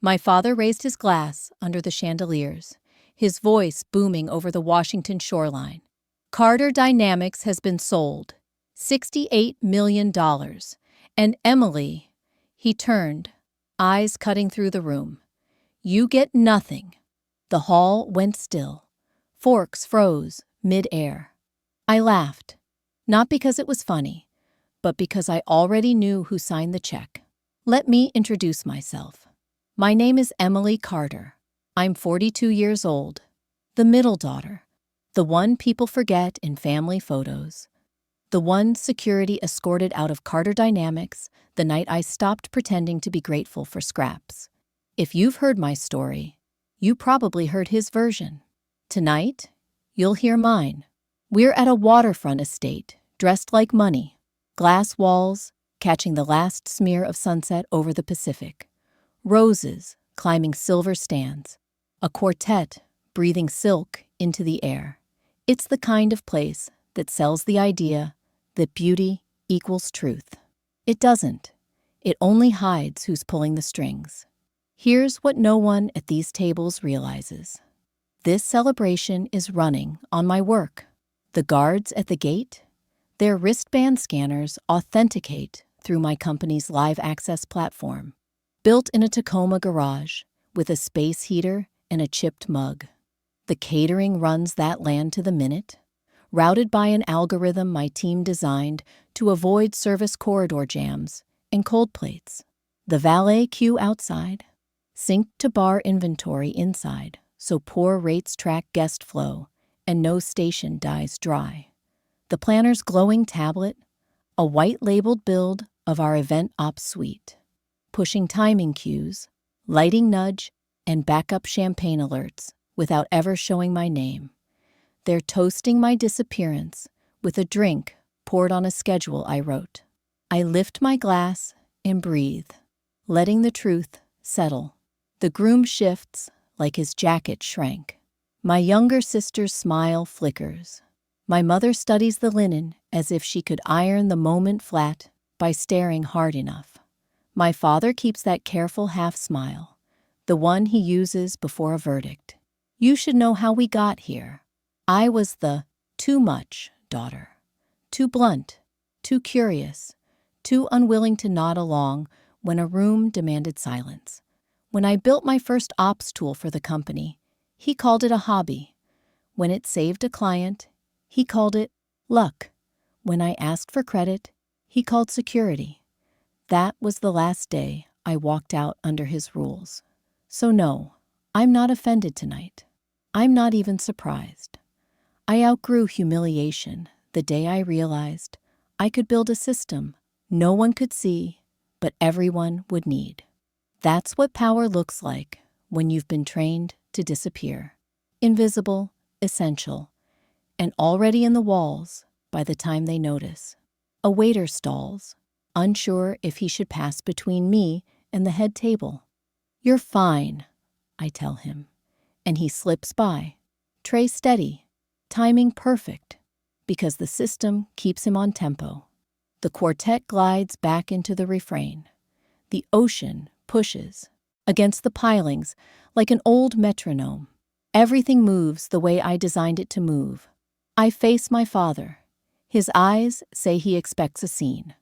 My father raised his glass under the chandeliers, his voice booming over the Washington shoreline. Carter Dynamics has been sold. $68 million. And Emily, he turned, eyes cutting through the room. You get nothing. The hall went still. Forks froze mid-air. I laughed, not because it was funny, but because I already knew who signed the check. Let me introduce myself. My name is Emily Carter. I'm 42 years old, the middle daughter, the one people forget in family photos, the one security escorted out of Carter Dynamics the night I stopped pretending to be grateful for scraps. If you've heard my story, you probably heard his version. Tonight, you'll hear mine. We're at a waterfront estate, dressed like money, glass walls catching the last smear of sunset over the Pacific, roses climbing silver stands, a quartet breathing silk into the air. It's the kind of place that sells the idea that beauty equals truth. It doesn't. It only hides who's pulling the strings. Here's what no one at these tables realizes. This celebration is running on my work. The guards at the gate, their wristband scanners authenticate through my company's live access platform, built in a Tacoma garage with a space heater and a chipped mug. The catering runs that land to the minute, routed by an algorithm my team designed to avoid service corridor jams and cold plates. The valet queue outside, synced to bar inventory inside, so poor rates track guest flow and no station dies dry. The planner's glowing tablet, a white-labeled build of our event ops suite, pushing timing cues, lighting nudge, and backup champagne alerts without ever showing my name. They're toasting my disappearance with a drink poured on a schedule I wrote. I lift my glass and breathe, letting the truth settle. The groom shifts like his jacket shrank. My younger sister's smile flickers. My mother studies the linen as if she could iron the moment flat by staring hard enough. My father keeps that careful half-smile, the one he uses before a verdict. You should know how we got here. I was the too much daughter. Too blunt, too curious, too unwilling to nod along when a room demanded silence. When I built my first ops tool for the company, he called it a hobby. When it saved a client, he called it luck. When I asked for credit, he called security. That was the last day I walked out under his rules. So no, I'm not offended tonight. I'm not even surprised. I outgrew humiliation the day I realized I could build a system no one could see, but everyone would need. That's what power looks like when you've been trained to disappear. Invisible, essential, and already in the walls by the time they notice. A waiter stalls, unsure if he should pass between me and the head table. You're fine, I tell him, and he slips by, tray steady, timing perfect, because the system keeps him on tempo. The quartet glides back into the refrain. The ocean pushes against the pilings like an old metronome. Everything moves the way I designed it to move. I face my father. His eyes say he expects a scene.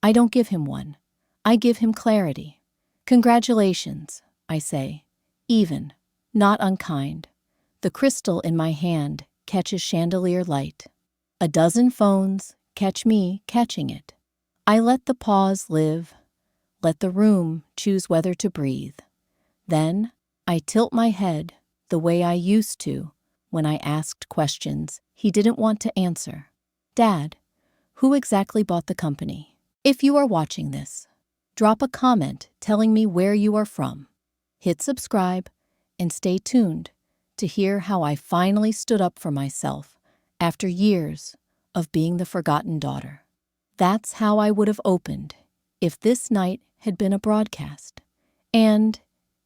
I don't give him one. I give him clarity. Congratulations, I say, even, not unkind. The crystal in my hand catches chandelier light. A dozen phones catch me catching it. I let the pause live, let the room choose whether to breathe. Then I tilt my head the way I used to when I asked questions he didn't want to answer. Dad, who exactly bought the company? If you are watching this, drop a comment telling me where you are from. Hit subscribe and stay tuned to hear how I finally stood up for myself after years of being the forgotten daughter. That's how I would have opened if this night had been a broadcast. And,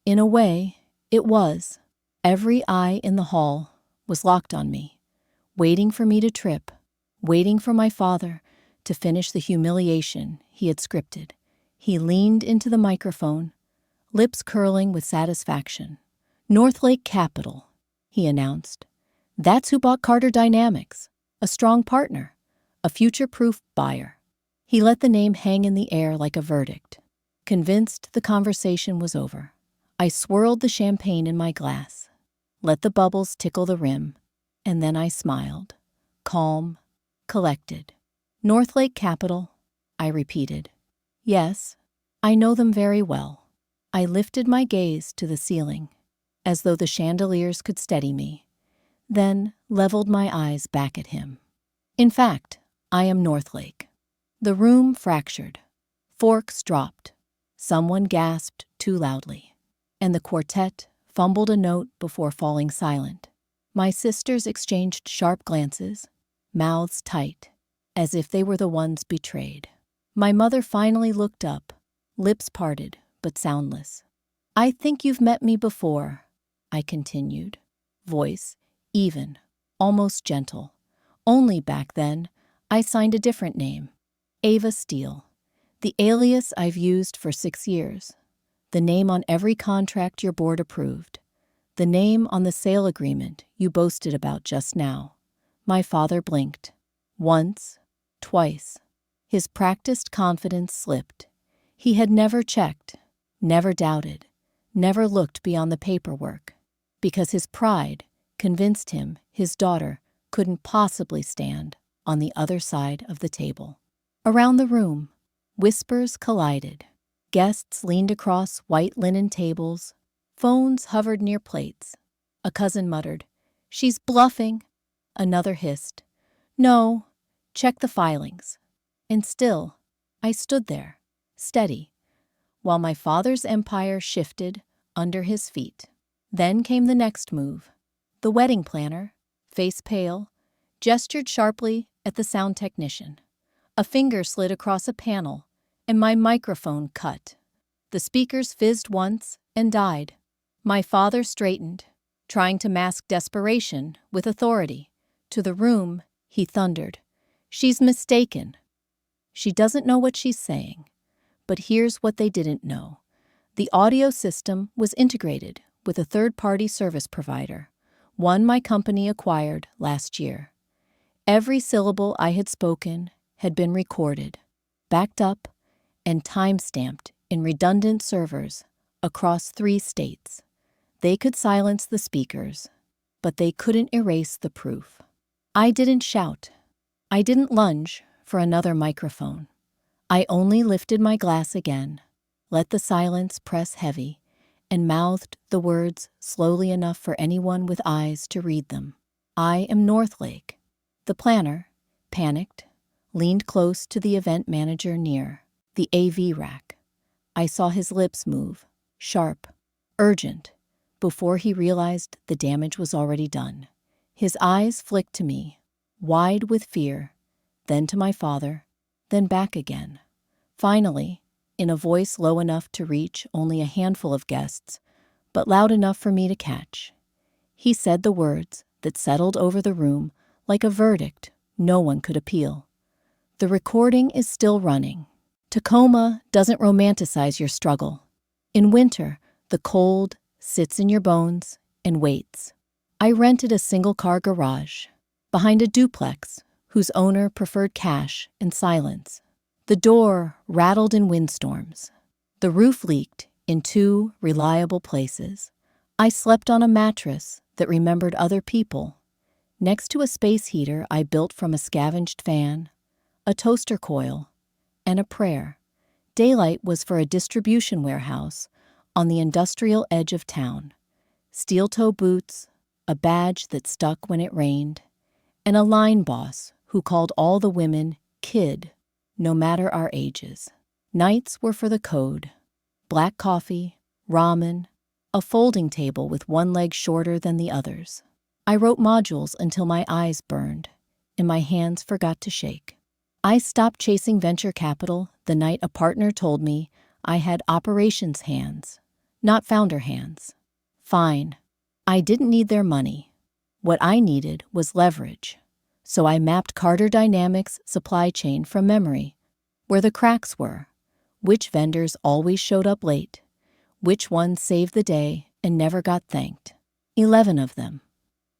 in a way, it was. Every eye in the hall was locked on me, waiting for me to trip, waiting for my father to finish the humiliation he had scripted. He leaned into the microphone, lips curling with satisfaction. "Northlake Capital," he announced. "That's who bought Carter Dynamics. A strong partner. A future-proof buyer." He let the name hang in the air like a verdict. Convinced the conversation was over, I swirled the champagne in my glass, let the bubbles tickle the rim, and then I smiled. Calm, collected. "Northlake Capital," I repeated. "Yes, I know them very well." I lifted my gaze to the ceiling, as though the chandeliers could steady me, then leveled my eyes back at him. "In fact, I am Northlake." The room fractured. Forks dropped. Someone gasped too loudly, and the quartet fumbled a note before falling silent. My sisters exchanged sharp glances, mouths tight, as if they were the ones betrayed. My mother finally looked up, lips parted but soundless. "I think you've met me before," I continued, voice even, almost gentle. "Only back then, I signed a different name. Ava Steele. The alias I've used for 6 years. The name on every contract your board approved. The name on the sale agreement you boasted about just now." My father blinked. Once, twice. His practiced confidence slipped. He had never checked, never doubted, never looked beyond the paperwork, because his pride convinced him his daughter couldn't possibly stand on the other side of the table. Around the room, whispers collided. Guests leaned across white linen tables. Phones hovered near plates. A cousin muttered, "She's bluffing." Another hissed, "No, check the filings." And still, I stood there, steady, while my father's empire shifted under his feet. Then came the next move. The wedding planner, face pale, gestured sharply at the sound technician. A finger slid across a panel, and my microphone cut. The speakers fizzed once and died. My father straightened, trying to mask desperation with authority. To the room, he thundered, "She's mistaken. She doesn't know what she's saying." But here's what they didn't know. The audio system was integrated with a third-party service provider, one my company acquired last year. Every syllable I had spoken had been recorded, backed up, and time-stamped in redundant servers across 3 states. They could silence the speakers, but they couldn't erase the proof. I didn't shout. I didn't lunge for another microphone. I only lifted my glass again, let the silence press heavy, and mouthed the words slowly enough for anyone with eyes to read them. "I am Northlake." The planner, panicked, leaned close to the event manager near the AV rack. I saw his lips move, sharp, urgent, before he realized the damage was already done. His eyes flicked to me, wide with fear, then to my father, then back again. Finally, in a voice low enough to reach only a handful of guests, but loud enough for me to catch, he said the words that settled over the room like a verdict no one could appeal. "The recording is still running. Tacoma doesn't romanticize your struggle. In winter, the cold sits in your bones and waits." I rented a single-car garage behind a duplex whose owner preferred cash and silence. The door rattled in windstorms. The roof leaked in 2 reliable places. I slept on a mattress that remembered other people, next to a space heater I built from a scavenged fan, a toaster coil, and a prayer. Daylight was for a distribution warehouse on the industrial edge of town. Steel-toe boots, a badge that stuck when it rained, and a line boss who called all the women kid, no matter our ages. Nights were for the code. Black coffee, ramen, a folding table with one leg shorter than the others. I wrote modules until my eyes burned and my hands forgot to shake. I stopped chasing venture capital the night a partner told me I had operations hands, not founder hands. Fine. I didn't need their money. What I needed was leverage. So I mapped Carter Dynamics' supply chain from memory, where the cracks were, which vendors always showed up late, Which one saved the day and never got thanked? 11 of them.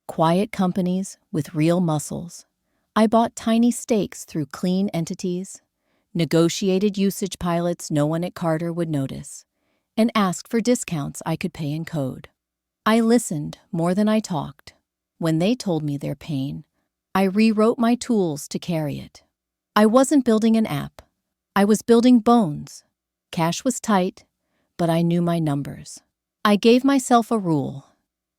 Quiet companies with real muscles. I bought tiny stakes through clean entities, negotiated usage pilots no one at Carter would notice, and asked for discounts I could pay in code. I listened more than I talked. When they told me their pain, I rewrote my tools to carry it. I wasn't building an app. I was building bones. Cash was tight, but I knew my numbers. I gave myself a rule.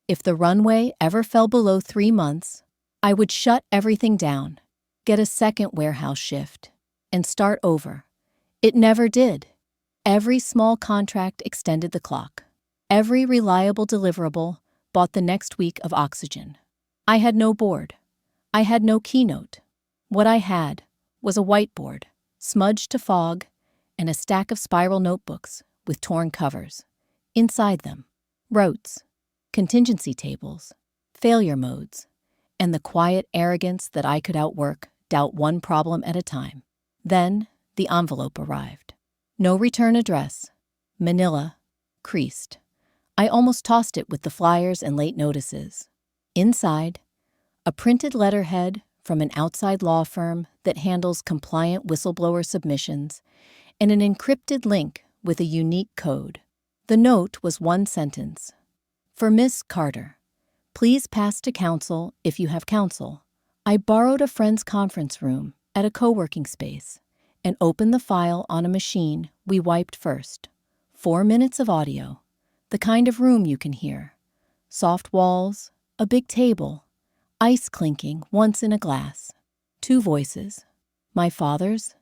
If the runway ever fell below 3 months, I would shut everything down, get a second warehouse shift, and start over. It never did. Every small contract extended the clock. Every reliable deliverable bought the next week of oxygen. I had no board. I had no keynote. What I had was a whiteboard, smudged to fog, and a stack of spiral notebooks with torn covers. Inside them, rotes, contingency tables, failure modes, and the quiet arrogance that I could doubt one problem at a time. Then the envelope arrived. No return address. Manila, creased. I almost tossed it with the flyers and late notices. Inside, a printed letterhead from an outside law firm that handles compliant whistleblower submissions, and an encrypted link with a unique code. The note was one sentence. For Miss Carter, please pass to counsel if you have counsel. I borrowed a friend's conference room at a co-working space and opened the file on a machine we wiped first. 4 minutes of audio, the kind of room you can hear. Soft walls, a big table, ice clinking once in a glass. 2 voices, my father's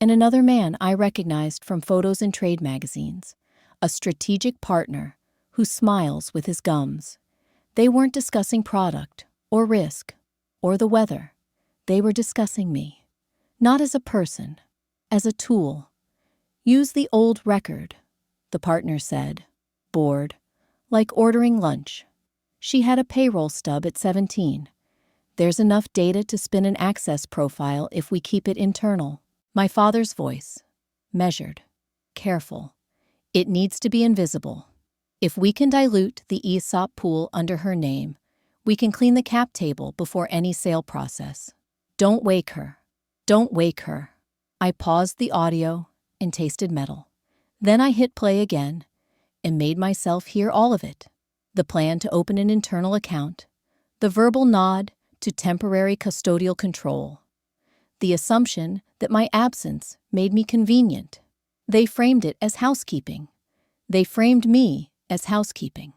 and another man I recognized from photos in trade magazines, a strategic partner who smiles with his gums. They weren't discussing product or risk or the weather. They were discussing me, not as a person, as a tool. Use the old record, the partner said, bored, like ordering lunch. She had a payroll stub at 17. There's enough data to spin an access profile if we keep it internal. My father's voice, measured, careful. It needs to be invisible. If we can dilute the ESOP pool under her name, we can clean the cap table before any sale process. Don't wake her. Don't wake her. I paused the audio and tasted metal. Then I hit play again and made myself hear all of it. The plan to open an internal account, the verbal nod to temporary custodial control, the assumption that my absence made me convenient. They framed it as housekeeping. They framed me as housekeeping.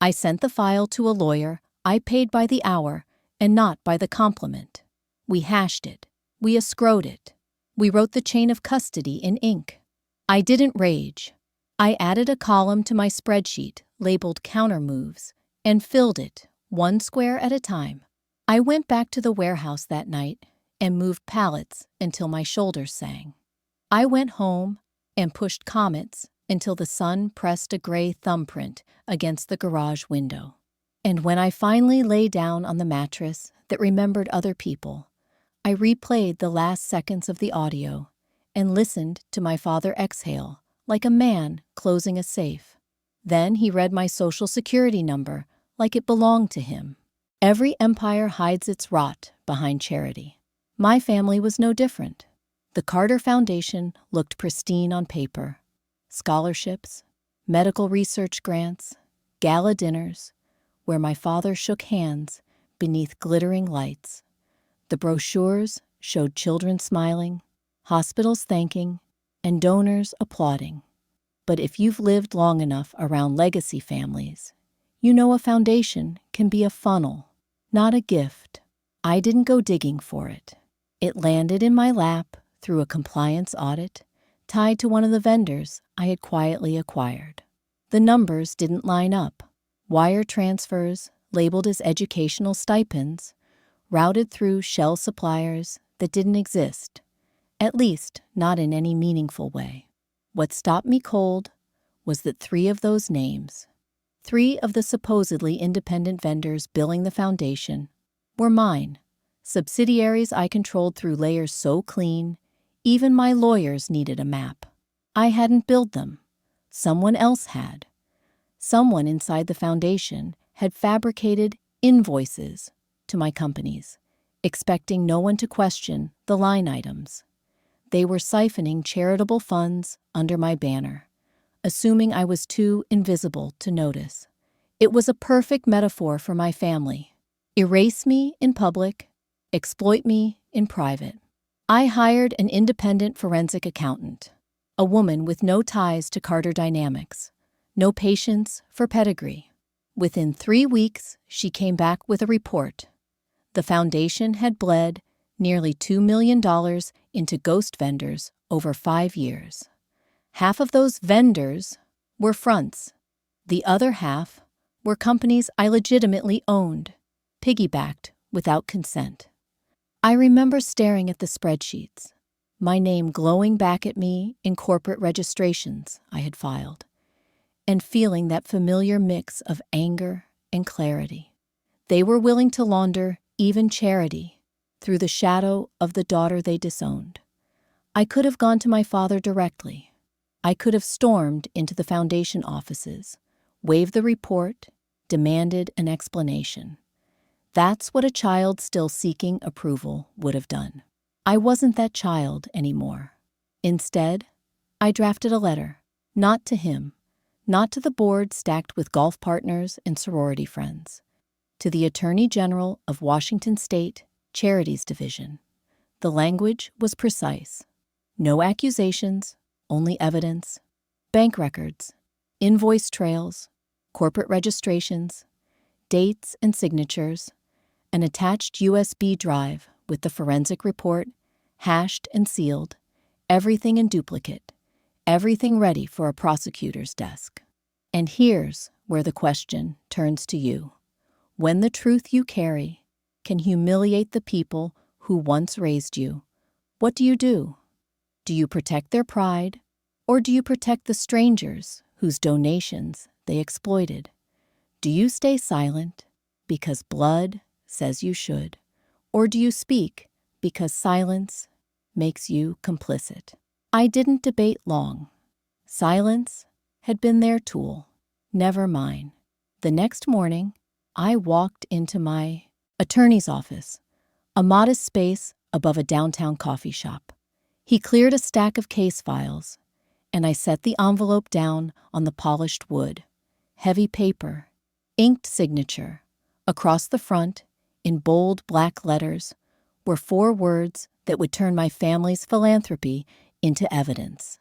I sent the file to a lawyer I paid by the hour and not by the compliment. We hashed it. We escrowed it. We wrote the chain of custody in ink. I didn't rage. I added a column to my spreadsheet labeled counter moves and filled it 1 square at a time. I went back to the warehouse that night and moved pallets until my shoulders sang. I went home and pushed comets until the sun pressed a gray thumbprint against the garage window. And when I finally lay down on the mattress that remembered other people, I replayed the last seconds of the audio and listened to my father exhale like a man closing a safe. Then he read my social security number like it belonged to him. Every empire hides its rot behind charity. My family was no different. The Carter Foundation looked pristine on paper. Scholarships, medical research grants, gala dinners, where my father shook hands beneath glittering lights. The brochures showed children smiling, hospitals thanking, and donors applauding. But if you've lived long enough around legacy families, you know a foundation can be a funnel, not a gift. I didn't go digging for it. It landed in my lap through a compliance audit tied to one of the vendors I had quietly acquired. The numbers didn't line up. Wire transfers, labeled as educational stipends, routed through shell suppliers that didn't exist, at least not in any meaningful way. What stopped me cold was that 3 of those names, 3 of the supposedly independent vendors billing the foundation, were mine. Subsidiaries I controlled through layers so clean, even my lawyers needed a map. I hadn't billed them. Someone else had. Someone inside the foundation had fabricated invoices to my companies, expecting no one to question the line items. They were siphoning charitable funds under my banner, assuming I was too invisible to notice. It was a perfect metaphor for my family. Erase me in public, exploit me in private. I hired an independent forensic accountant, a woman with no ties to Carter Dynamics, no patience for pedigree. Within 3 weeks, she came back with a report. The foundation had bled nearly $2 million into ghost vendors over 5 years. Half of those vendors were fronts. The other half were companies I legitimately owned, piggybacked without consent. I remember staring at the spreadsheets, my name glowing back at me in corporate registrations I had filed, and feeling that familiar mix of anger and clarity. They were willing to launder even charity through the shadow of the daughter they disowned. I could have gone to my father directly. I could have stormed into the foundation offices, waved the report, demanded an explanation. That's what a child still seeking approval would have done. I wasn't that child anymore. Instead, I drafted a letter, not to him, not to the board stacked with golf partners and sorority friends, to the Attorney General of Washington State Charities Division. The language was precise. No accusations, only evidence, bank records, invoice trails, corporate registrations, dates and signatures, an attached USB drive with the forensic report, hashed and sealed, everything in duplicate, everything ready for a prosecutor's desk. And here's where the question turns to you. When the truth you carry can humiliate the people who once raised you, what do you do? Do you protect their pride, or do you protect the strangers whose donations they exploited? Do you stay silent because blood says you should, or do you speak because silence makes you complicit? I didn't debate long. Silence had been their tool, never mine. The next morning, I walked into my attorney's office, a modest space above a downtown coffee shop. He cleared a stack of case files, and I set the envelope down on the polished wood. Heavy paper, inked signature. Across the front, in bold black letters, were 4 words that would turn my family's philanthropy into evidence.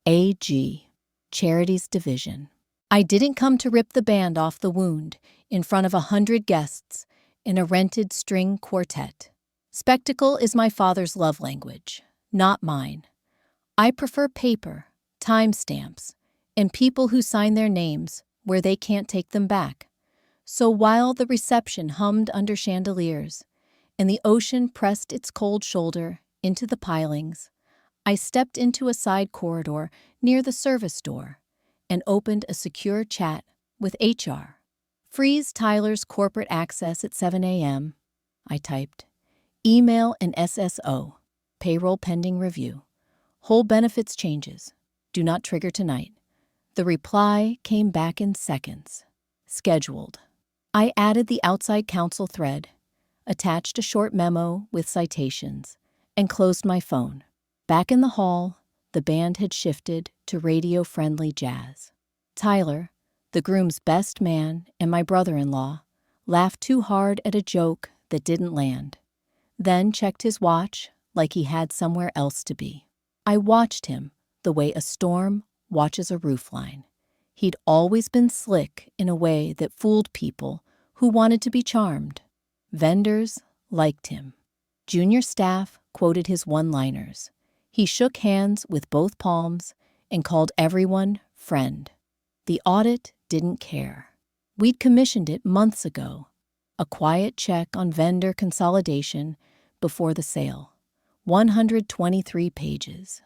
AG, Charities Division. I didn't come to rip the band off the wound in front of 100 guests in a rented string quartet. Spectacle is my father's love language, not mine. I prefer paper, timestamps, and people who sign their names where they can't take them back. So while the reception hummed under chandeliers and the ocean pressed its cold shoulder into the pilings, I stepped into a side corridor near the service door and opened a secure chat with HR. Freeze Tyler's corporate access at 7 a.m., I typed. Email and SSO. Payroll pending review. Whole benefits changes. Do not trigger tonight. The reply came back in seconds. Scheduled. I added the outside counsel thread, attached a short memo with citations, and closed my phone. Back in the hall, the band had shifted to radio-friendly jazz. Tyler, the groom's best man and my brother-in-law, laughed too hard at a joke that didn't land, then checked his watch like he had somewhere else to be. I watched him the way a storm watches a roofline. He'd always been slick in a way that fooled people who wanted to be charmed. Vendors liked him. Junior staff quoted his one-liners. He shook hands with both palms and called everyone friend. The audit didn't care. We'd commissioned it months ago. A quiet check on vendor consolidation before the sale. 123 pages.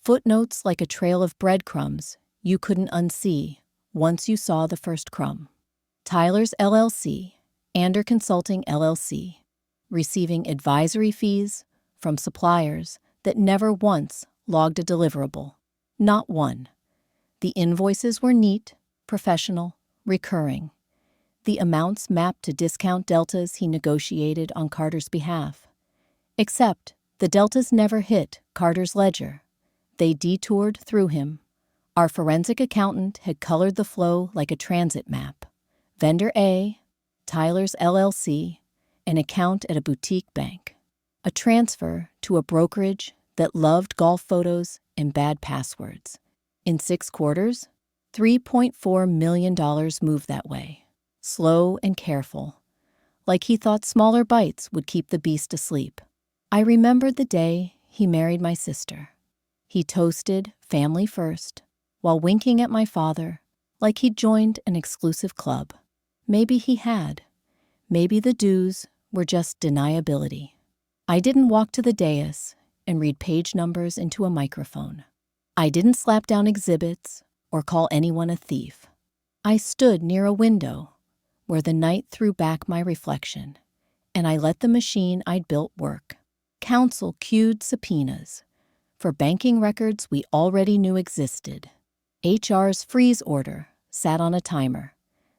Footnotes like a trail of breadcrumbs you couldn't unsee once you saw the first crumb. Tyler's LLC, Ander Consulting LLC, receiving advisory fees from suppliers that never once logged a deliverable. Not one. The invoices were neat, professional, recurring. The amounts mapped to discount deltas he negotiated on Carter's behalf. Except the deltas never hit Carter's ledger. They detoured through him. Our forensic accountant had colored the flow like a transit map. Vendor A, Tyler's LLC, an account at a boutique bank. A transfer to a brokerage that loved golf photos and bad passwords. In 6 quarters, $3.4 million moved that way. Slow and careful, like he thought smaller bites would keep the beast asleep. I remembered the day he married my sister. He toasted family first, while winking at my father like he'd joined an exclusive club. Maybe he had. Maybe the dues were just deniability. I didn't walk to the dais and read page numbers into a microphone. I didn't slap down exhibits or call anyone a thief. I stood near a window where the night threw back my reflection, and I let the machine I'd built work. Counsel cued subpoenas for banking records we already knew existed. HR's freeze order sat on a timer.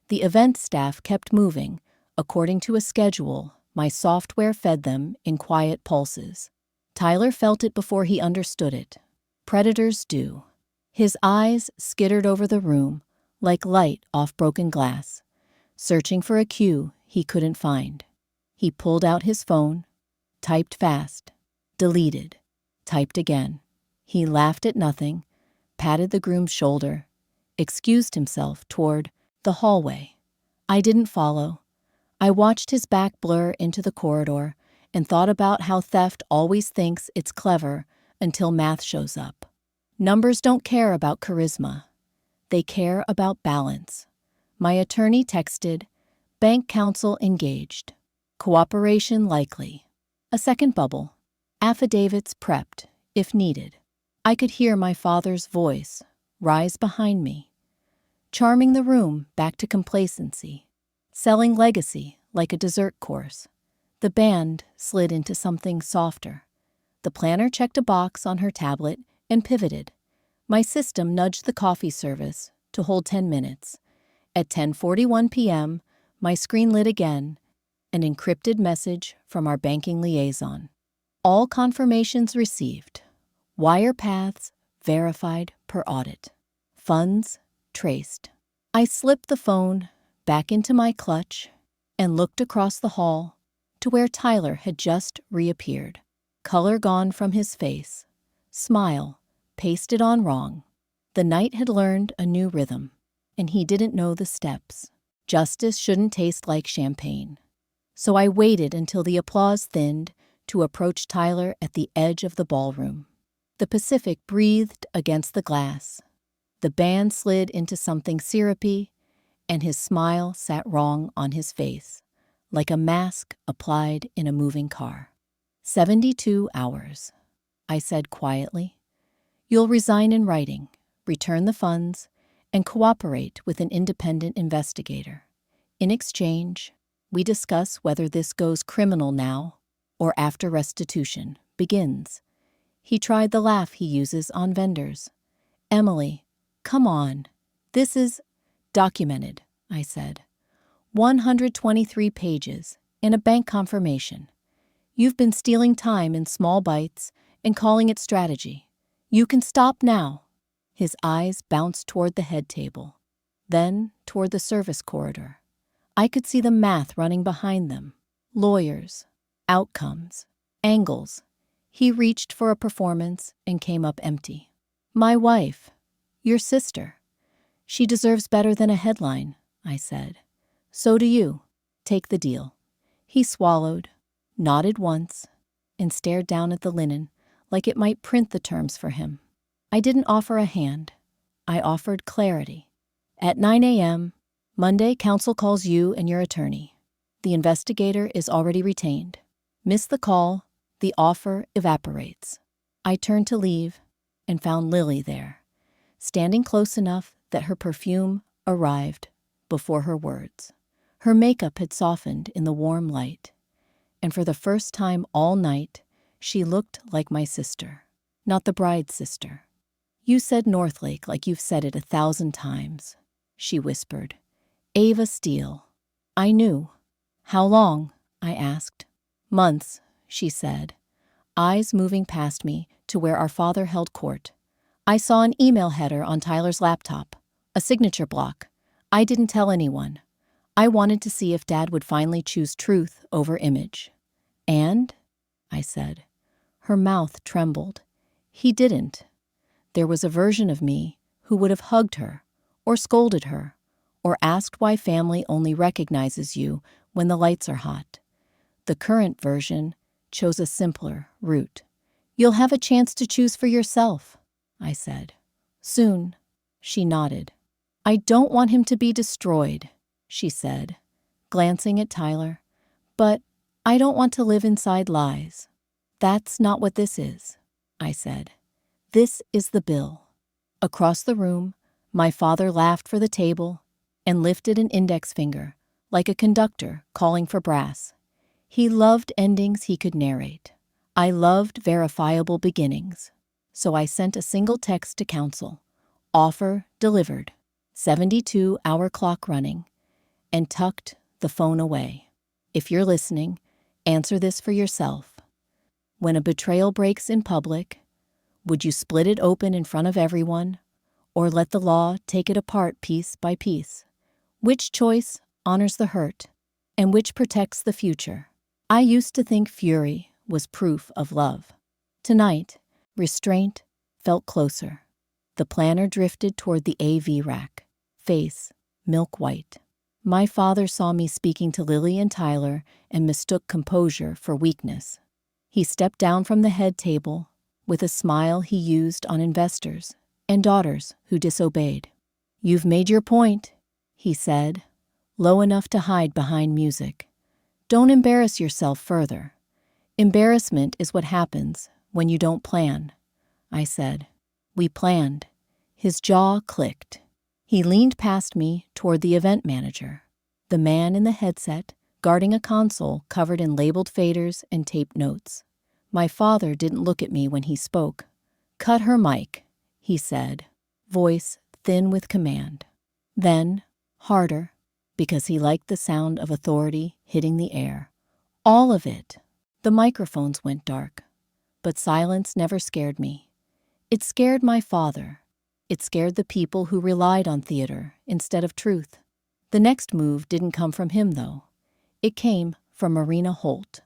The event staff kept moving according to a schedule my software fed them in quiet pulses. Tyler felt it before he understood it. Predators do. His eyes skittered over the room like light off broken glass, searching for a cue he couldn't find. He pulled out his phone, typed fast, deleted, typed again. He laughed at nothing, patted the groom's shoulder, excused himself toward the hallway. I didn't follow. I watched his back blur into the corridor and thought about how theft always thinks it's clever until math shows up. Numbers don't care about charisma. They care about balance. My attorney texted, bank counsel engaged. Cooperation likely. A second bubble. Affidavits prepped, if needed. I could hear my father's voice rise behind me, charming the room back to complacency, selling legacy like a dessert course. The band slid into something softer. The planner checked a box on her tablet and pivoted. My system nudged the coffee service to hold 10 minutes. At 10:41 p.m., my screen lit again, an encrypted message from our banking liaison. All confirmations received. Wire paths verified per audit. Funds traced. I slipped the phone back into my clutch and looked across the hall to where Tyler had just reappeared. Color gone from his face. Smile pasted on wrong. The night had learned a new rhythm, and he didn't know the steps. Justice shouldn't taste like champagne. So I waited until the applause thinned to approach Tyler at the edge of the ballroom. The Pacific breathed against the glass. The band slid into something syrupy, and his smile sat wrong on his face, like a mask applied in a moving car. 72 hours, I said quietly. You'll resign in writing, return the funds, and cooperate with an independent investigator. In exchange, we discuss whether this goes criminal now or after restitution begins. He tried the laugh he uses on vendors. Emily, come on. This is documented, I said. 123 pages and a bank confirmation. You've been stealing time in small bites and calling it strategy. You can stop now. His eyes bounced toward the head table, then toward the service corridor. I could see the math running behind them. Lawyers, outcomes, angles. He reached for a performance and came up empty. My wife, your sister. She deserves better than a headline, I said. So do you. Take the deal. He swallowed, nodded once, and stared down at the linen like it might print the terms for him. I didn't offer a hand. I offered clarity. At 9 a.m., Monday, counsel calls you and your attorney. The investigator is already retained. Miss the call, the offer evaporates. I turned to leave and found Lily there, standing close enough that her perfume arrived before her words. Her makeup had softened in the warm light, and for the first time all night, she looked like my sister, not the bride's sister. You said Northlake like you've said it 1,000 times, she whispered, Ava Steele. I knew. How long? I asked. Months, she said, eyes moving past me to where our father held court. I saw an email header on Tyler's laptop, a signature block. I didn't tell anyone. I wanted to see if Dad would finally choose truth over image. And? I said. Her mouth trembled. He didn't. There was a version of me who would have hugged her, or scolded her, or asked why family only recognizes you when the lights are hot. The current version chose a simpler route. You'll have a chance to choose for yourself, I said. Soon, she nodded. I don't want him to be destroyed, she said, glancing at Tyler. But I don't want to live inside lies. That's not what this is, I said. This is the bill. Across the room, my father laughed for the table and lifted an index finger, like a conductor calling for brass. He loved endings he could narrate. I loved verifiable beginnings. So I sent a single text to counsel. Offer delivered. 72-hour clock running. And tucked the phone away. If you're listening, answer this for yourself. When a betrayal breaks in public, would you split it open in front of everyone, or let the law take it apart piece by piece? Which choice honors the hurt, and which protects the future? I used to think fury was proof of love. Tonight, restraint felt closer. The planner drifted toward the AV rack, face milk white. My father saw me speaking to Lily and Tyler and mistook composure for weakness. He stepped down from the head table with a smile he used on investors and daughters who disobeyed. You've made your point, he said, low enough to hide behind music. Don't embarrass yourself further. Embarrassment is what happens when you don't plan, I said. We planned. His jaw clicked. He leaned past me toward the event manager, the man in the headset guarding a console covered in labeled faders and taped notes. My father didn't look at me when he spoke. Cut her mic, he said, voice thin with command. Then, harder, because he liked the sound of authority hitting the air. All of it. The microphones went dark. But silence never scared me. It scared my father. It scared the people who relied on theater instead of truth. The next move didn't come from him, though. It came from Marina Holt.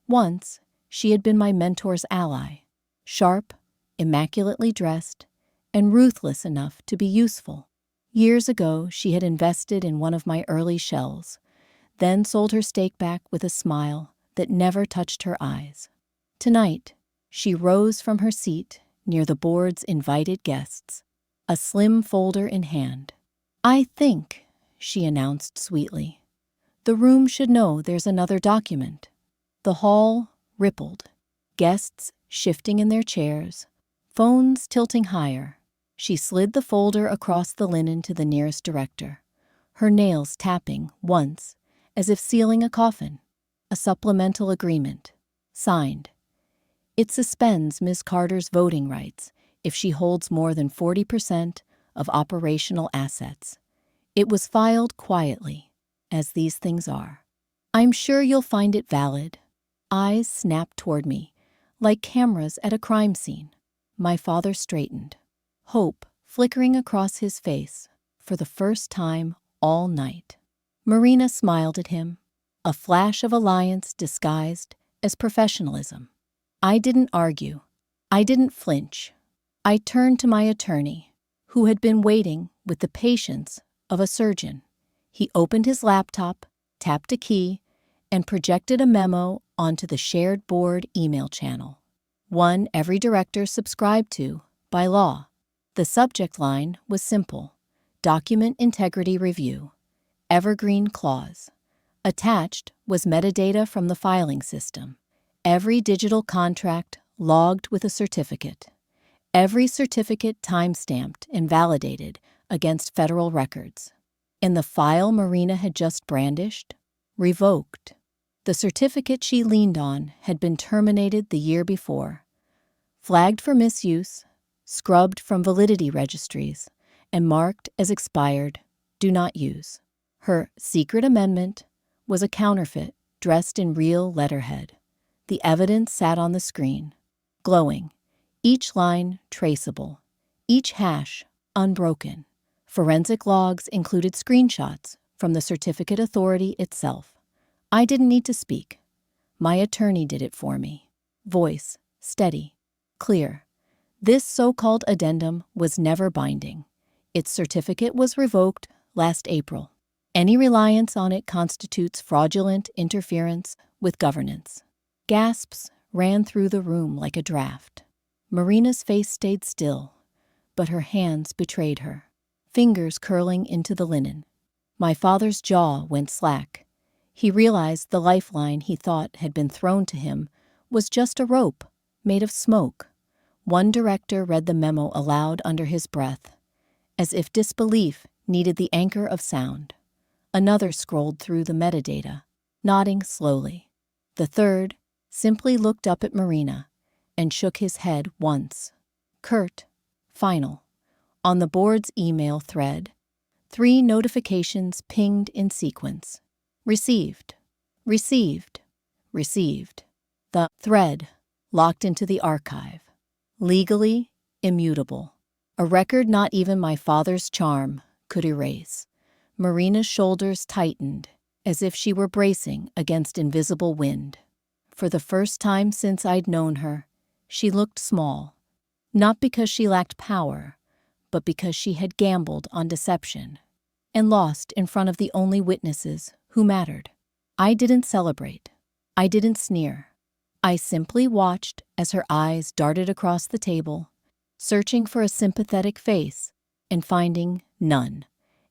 Once, she had been my mentor's ally. Sharp, immaculately dressed, and ruthless enough to be useful. Years ago, she had invested in one of my early shells, then sold her stake back with a smile that never touched her eyes. Tonight, she rose from her seat near the board's invited guests, a slim folder in hand. I think, she announced sweetly, the room should know there's another document. The hall rippled, guests shifting in their chairs, phones tilting higher. She slid the folder across the linen to the nearest director, her nails tapping once, as if sealing a coffin. A supplemental agreement. Signed. It suspends Ms. Carter's voting rights if she holds more than 40% of operational assets. It was filed quietly, as these things are. I'm sure you'll find it valid. Eyes snapped toward me, like cameras at a crime scene. My father straightened, hope flickering across his face for the first time all night. Marina smiled at him, a flash of alliance disguised as professionalism. I didn't argue. I didn't flinch. I turned to my attorney, who had been waiting with the patience of a surgeon. He opened his laptop, tapped a key, and projected a memo onto the shared board email channel, one every director subscribed to by law. The subject line was simple: Document Integrity Review, Evergreen Clause. Attached was metadata from the filing system. Every digital contract logged with a certificate. Every certificate time-stamped and validated against federal records. And the file Marina had just brandished? Revoked. The certificate she leaned on had been terminated the year before. Flagged for misuse, scrubbed from validity registries, and marked as expired, do not use. Her secret amendment was a counterfeit dressed in real letterhead. The evidence sat on the screen, glowing, each line traceable, each hash unbroken. Forensic logs included screenshots from the certificate authority itself. I didn't need to speak. My attorney did it for me. Voice steady, clear. This so-called addendum was never binding. Its certificate was revoked last April. Any reliance on it constitutes fraudulent interference with governance. Gasps ran through the room like a draft. Marina's face stayed still, but her hands betrayed her, fingers curling into the linen. My father's jaw went slack. He realized the lifeline he thought had been thrown to him was just a rope made of smoke. One director read the memo aloud under his breath, as if disbelief needed the anchor of sound. Another scrolled through the metadata, nodding slowly. The third simply looked up at Marina and shook his head once. Curt, final. On the board's email thread, 3 notifications pinged in sequence. Received, received, received. The thread locked into the archive. Legally immutable. A record not even my father's charm could erase. Marina's shoulders tightened, as if she were bracing against invisible wind. For the first time since I'd known her, she looked small. Not because she lacked power, but because she had gambled on deception and lost in front of the only witnesses who mattered. I didn't celebrate. I didn't sneer. I simply watched as her eyes darted across the table, searching for a sympathetic face and finding none.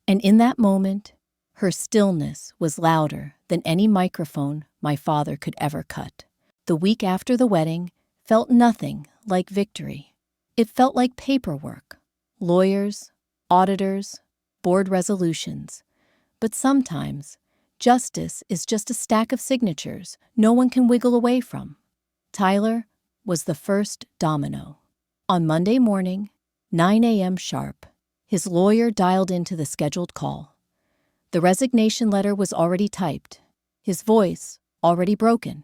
And in that moment, her stillness was louder than any microphone my father could ever cut. The week after the wedding felt nothing like victory. It felt like paperwork, lawyers, auditors, board resolutions. But sometimes, justice is just a stack of signatures no one can wiggle away from. Tyler was the first domino. On Monday morning, 9 a.m. sharp, his lawyer dialed into the scheduled call. The resignation letter was already typed, his voice already broken.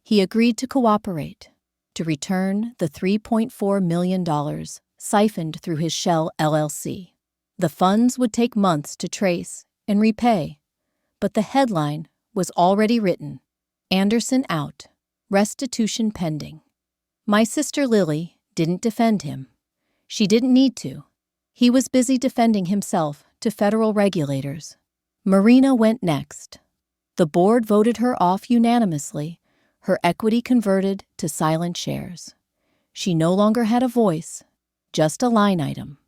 He agreed to cooperate, to return the $3.4 million siphoned through his shell LLC. The funds would take months to trace and repay, but the headline was already written: Anderson out, restitution pending. My sister Lily didn't defend him. She didn't need to. He was busy defending himself to federal regulators. Marina went next. The board voted her off unanimously, her equity converted to silent shares. She no longer had a voice, just a line item.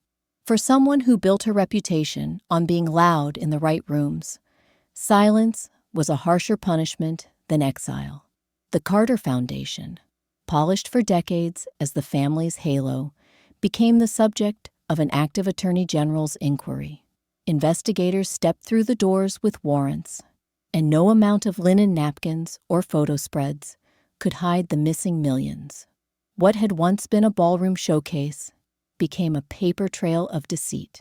For someone who built her reputation on being loud in the right rooms, silence was a harsher punishment than exile. The Carter Foundation, polished for decades as the family's halo, became the subject of an active attorney general's inquiry. Investigators stepped through the doors with warrants, and no amount of linen napkins or photo spreads could hide the missing millions. What had once been a ballroom showcase became a paper trail of deceit.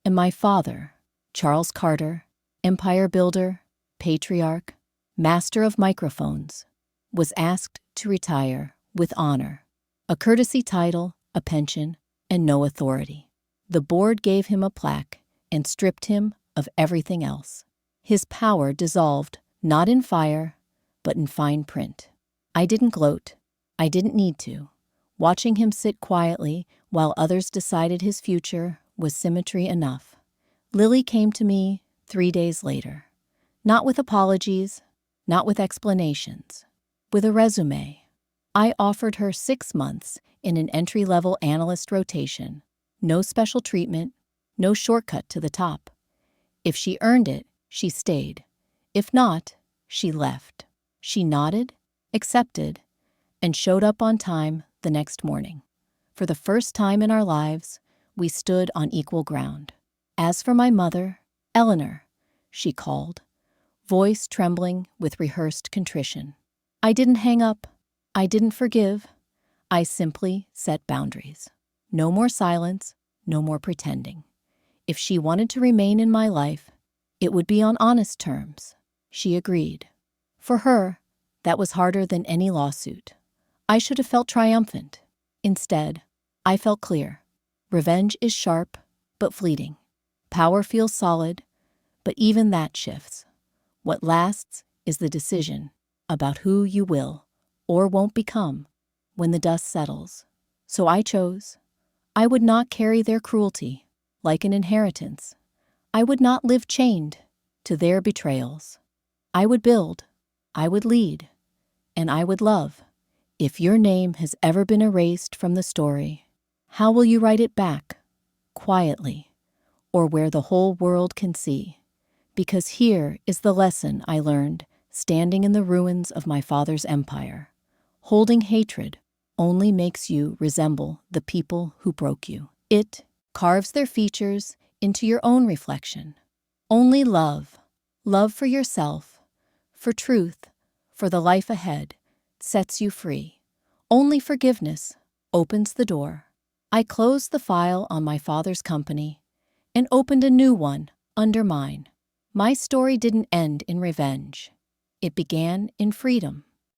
And my father, Charles Carter, empire builder, patriarch, master of microphones, was asked to retire with honor, a courtesy title, a pension, and no authority. The board gave him a plaque and stripped him of everything else. His power dissolved not in fire, but in fine print. I didn't gloat. I didn't need to. Watching him sit quietly while others decided his future was symmetry enough. Lily came to me 3 days later, not with apologies, not with explanations, with a resume. I offered her 6 months in an entry-level analyst rotation, no special treatment, no shortcut to the top. If she earned it, she stayed. If not, she left. She nodded, accepted, and showed up on time the next morning. For the first time in our lives, we stood on equal ground. As for my mother, Eleanor, she called, voice trembling with rehearsed contrition. I didn't hang up. I didn't forgive. I simply set boundaries. No more silence, no more pretending. If she wanted to remain in my life, It would be on honest terms. She agreed. For her, that was harder than any lawsuit. I should have felt triumphant. Instead, I felt clear. Revenge is sharp, but fleeting. Power feels solid, but even that shifts. What lasts is the decision about who you will or won't become when the dust settles. So I chose. I would not carry their cruelty like an inheritance. I would not live chained to their betrayals. I would build, I would lead, and I would love. If your name has ever been erased from the story, how will you write it back? Quietly, or where the whole world can see? Because here is the lesson I learned standing in the ruins of my father's empire. Holding hatred only makes you resemble the people who broke you. It carves their features into your own reflection. Only love for yourself, for truth, for the life ahead, sets you free. Only forgiveness opens the door. I closed the file on my father's company and opened a new one under mine. My story didn't end in revenge. It began in freedom.